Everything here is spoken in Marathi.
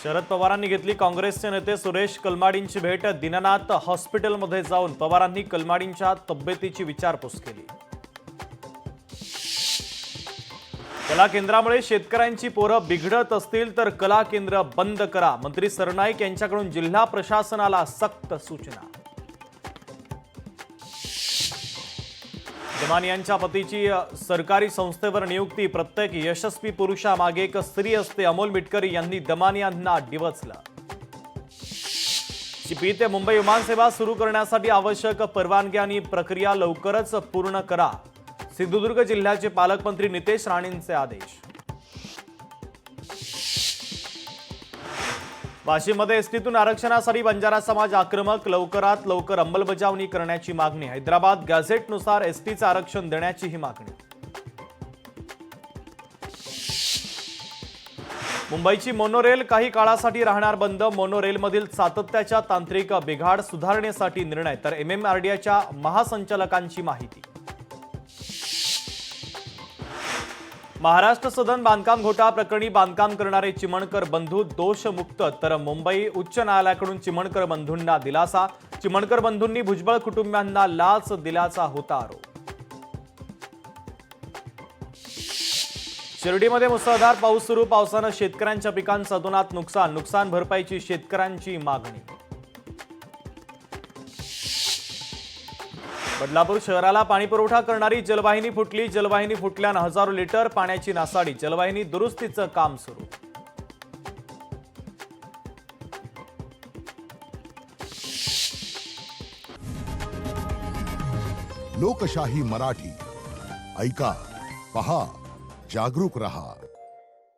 शरद पवारांनी घेतली काँग्रेसचे नेते सुरेश कलमाडींची भेट। दीनानाथ हॉस्पिटलमध्ये जाऊन पवारांनी कलमाडींच्या तब्येतीची विचारपूस केली। कला केंद्रामुळे शेतकऱ्यांची पोरं बिघडत असतील तर कला केंद्र बंद करा, मंत्री सरनाईक यांच्याकडून जिल्हा प्रशासनाला सक्त सूचना। दमानियांच्या पतीची सरकारी संस्थेवर नियुक्ती, प्रत्येक यशस्वी पुरुषामागे एक स्त्री असते, अमोल मिटकरी यांनी दमानियांना डिवचलं। चिपी ते मुंबई विमानसेवा सुरू करण्यासाठी आवश्यक परवानगी आणि प्रक्रिया लवकरच पूर्ण करा, सिंधुदुर्ग जिल्ह्याचे पालकमंत्री नितेश राणेंचे आदेश। वाशीमध्ये एसटीतून आरक्षणासाठी बंजारा समाज आक्रमक, लवकरात लवकर अंमलबजावणी करण्याची मागणी। हैदराबाद गॅझेटनुसार एसटीचं आरक्षण देण्याची ही मागणी। मुंबईची मोनोरेल काही काळासाठी राहणार बंद, मोनोरेलमधील सातत्याच्या तांत्रिक बिघाड सुधारण्यासाठी निर्णय, तर MMRDAच्या महासंचालकांची माहिती। महाराष्ट्र सदन बांधकाम घोटाळा प्रकरणी बांधकाम करणारे चिमणकर बंधू दोषमुक्त, तर मुंबई उच्च न्यायालयाकडून चिमणकर बंधूंना दिलासा। चिमणकर बंधूंनी भुजबळ कुटुंबियांना लाच दिल्याचा होता आरोप। शिर्डीमध्ये मुसळधार पाऊस सुरू, पावसानं शेतकऱ्यांच्या पिकांचं अतोनात नुकसान, नुकसान भरपाईची शेतकऱ्यांची मागणी। बदलापूर शहराला पाणीपुरवठा करणारी जलवाहिनी फुटली, जलवाहिनी फुटल्यानं हजारो लिटर पाण्याची नासाडी, जलवाहिनी दुरुस्तीचं काम सुरू। लोकशाही मराठी ऐका, पहा, जागरूक रहा।